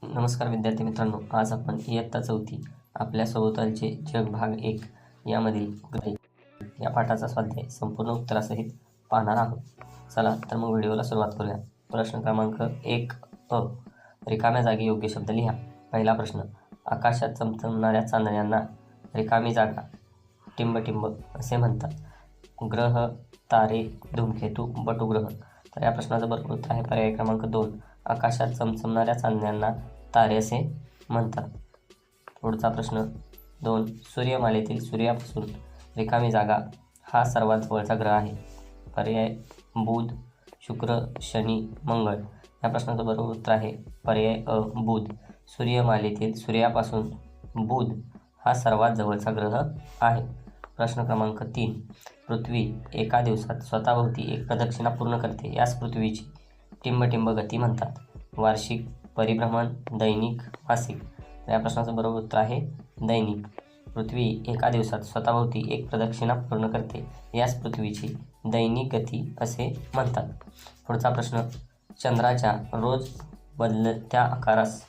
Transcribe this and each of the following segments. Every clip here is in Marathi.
नमस्कार विद्यार्थी मित्रांनो, आज आपण इयत्ता चौथी आपल्या सभोवतालचे जग भाग 1 यामधील गणित या पाठाचा स्वाध्याय संपूर्ण उत्तरासहित पाहणार आहोत. चला तर मग व्हिडिओला सुरुवात करूया. प्रश्न क्रमांक 1 अ. रिकाम्या जागी योग्य शब्द लिहा. पहिला प्रश्न, आकाशात चमचमणाऱ्या चांदण्यांना रिकामी जागा टिंबटिंब असे म्हणतात. ग्रह, तारे, धूमकेतू, बटुग्रह. तर या प्रश्नाचं बरोबर उत्तर आहे पर्याय क्रमांक 2. आकाशात चमचमणाऱ्या चांदण्यांना तारे असे म्हणतात. पुढचा प्रश्न 2. सूर्यमालेतील सूर्यापासून रिकामी जागा हा सर्वात जवळचा ग्रह आहे. पर्याय बुध, शुक्र, शनी, मंगळ. या प्रश्नाचं बरोबर उत्तर आहे पर्याय अ बुध. सूर्यमालेतील सूर्यापासून बुध हा सर्वात जवळचा ग्रह आहे. प्रश्न क्रमांक 3. पृथ्वी एका दिवसात स्वतःभोवती एक प्रदक्षिणा पूर्ण करते. यास पृथ्वीची टिंबटिंब गती म्हणतात. वार्षिक, परिभ्रमण, दैनिक, मासिक. या प्रश्नाचं बरोबर उत्तर आहे दैनिक. पृथ्वी एका दिवसात स्वतःभोवती एक प्रदक्षिणा पूर्ण करते. यास पृथ्वीची दैनिक गती असे म्हणतात. पुढचा प्रश्न, चंद्राच्या रोज बदलत्या आकारास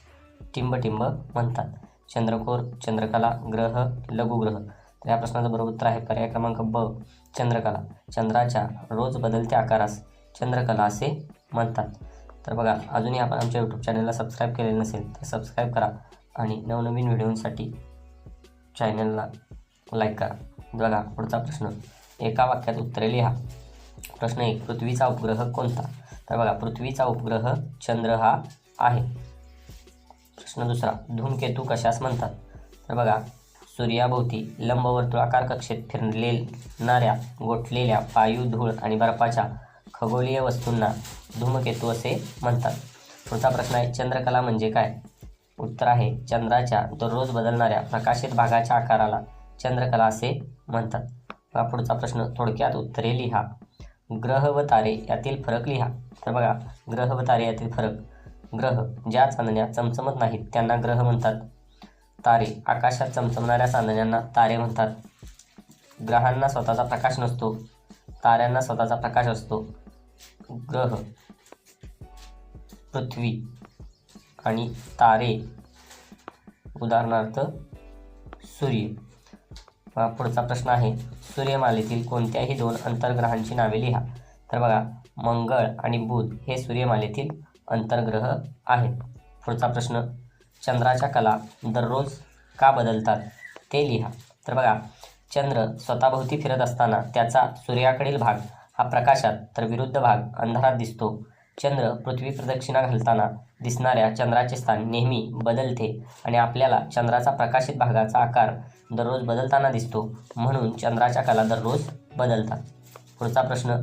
टिंबटिंब म्हणतात. चंद्रकोर, चंद्रकला, ग्रह, लघुग्रह. तर या प्रश्नाचं बरोबर उत्तर आहे पर्याय क्रमांक ब चंद्रकला. चंद्राच्या रोज बदलत्या आकारास चंद्रकला असे म्हणतात. तर बघा, अजूनही आपण आमच्या यूट्यूब चॅनलला सबस्क्राईब केलेलं नसेल तर सबस्क्राईब करा आणि नवनवीन व्हिडिओसाठी चॅनलला लाईक करा. बघा पुढचा प्रश्न, एका वाक्यात उत्तरे लिहा. प्रश्न 1. पृथ्वीचा उपग्रह कोणता? तर बघा, पृथ्वीचा उपग्रह चंद्र हा आहे. प्रश्न 2. धूमकेतू कशास म्हणतात? तर बघा, सूर्याभोवती लंबवर्तुळाकार कक्षेत फिरलेणाऱ्या गोठलेल्या वायू, धूळ आणि बर्फाच्या खगोलीय वस्तूंना धूमकेतू असे म्हणतात. पुढचा प्रश्न आहे, चंद्रकला म्हणजे काय? उत्तर आहे चंद्राच्या दररोज बदलणाऱ्या प्रकाशित भागाच्या आकाराला चंद्रकला असे म्हणतात. पुढचा प्रश्न, थोडक्यात उत्तरे लिहा. ग्रह व तारे यातील फरक लिहा. तर बघा, ग्रह व तारे यातील फरक. ग्रह ज्या चांदण्या चमचमत नाहीत त्यांना ग्रह म्हणतात. तारे आकाशात चमचमणाऱ्या चांदण्यांना तारे म्हणतात. ग्रहांना स्वतःचा प्रकाश नसतो, ताऱ्यांना स्वतःचा प्रकाश असतो. ग्रह, पृथ्वी आणि तारे उदाहरणार्थ सूर्य. पुढचा प्रश्न आहे, सूर्यमालेतील कोणत्याही 2 अंतर्ग्रहांची नावे लिहा. तर बघा, मंगळ आणि बुध हे सूर्यमालेतील अंतर्ग्रह आहेत. पुढचा प्रश्न, चंद्राच्या कला दररोज का बदलतात ते लिहा. तर बघा, चंद्र स्वतःभोवती फिरत असताना त्याचा सूर्याकडील भाग हा प्रकाशात तर विरुद्ध भाग अंधारात दिसतो. चंद्र पृथ्वी प्रदक्षिणा घालताना दिसणाऱ्या चंद्राचे स्थान नेहमी बदलते आणि आपल्याला चंद्राचा प्रकाशित भागाचा आकार दररोज बदलताना दिसतो, म्हणून चंद्राच्या कला दररोज बदलतात. पुढचा प्रश्न,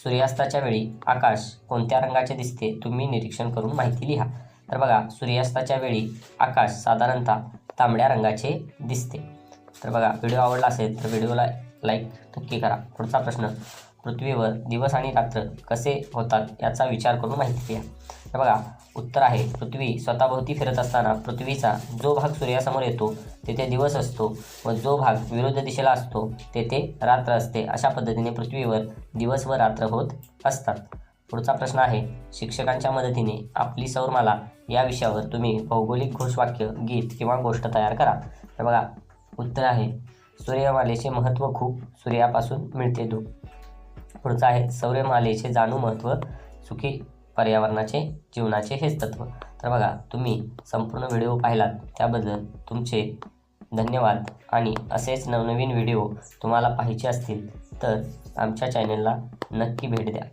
सूर्यास्ताच्या वेळी आकाश कोणत्या रंगाचे दिसते तुम्ही निरीक्षण करून माहिती लिहा. तर बघा, सूर्यास्ताच्या वेळी आकाश साधारणतः तांबड्या रंगाचे दिसते. तर बघा, व्हिडिओ आवडला असेल तर व्हिडिओला लाईक नक्की करा. पुढचा प्रश्न, पृथ्वीवर दिवस आणि रात्र कसे होतात याचा विचार करून माहिती द्या. तर बघा, उत्तर आहे पृथ्वी स्वतःभोवती फिरत असताना पृथ्वीचा जो भाग सूर्यासमोर येतो तेथे दिवस असतो व जो भाग विरुद्ध दिशेला असतो तेथे रात्र असते. अशा पद्धतीने पृथ्वीवर दिवस व रात्र होत असतात. पुढचा प्रश्न आहे, शिक्षकांच्या मदतीने आपली सौरमाला या विषयावर तुम्ही भौगोलिक घोषवाक्य, गीत किंवा गोष्ट तयार करा. तर बघा, उत्तर आहे सूर्यमालेचे महत्त्व खूप, सूर्यापासून मिळते धूप. पुढचं आहे, सौरमालेचे जाणू महत्त्व, सुखी पर्यावरणाचे जीवनाचे हेच तत्त्व. तर बघा, तुम्ही संपूर्ण व्हिडिओ पाहिलात त्याबद्दल तुमचे धन्यवाद आणि असेच नवनवीन व्हिडिओ तुम्हाला पाहायचे असतील तर आमच्या चॅनलला नक्की भेट द्या.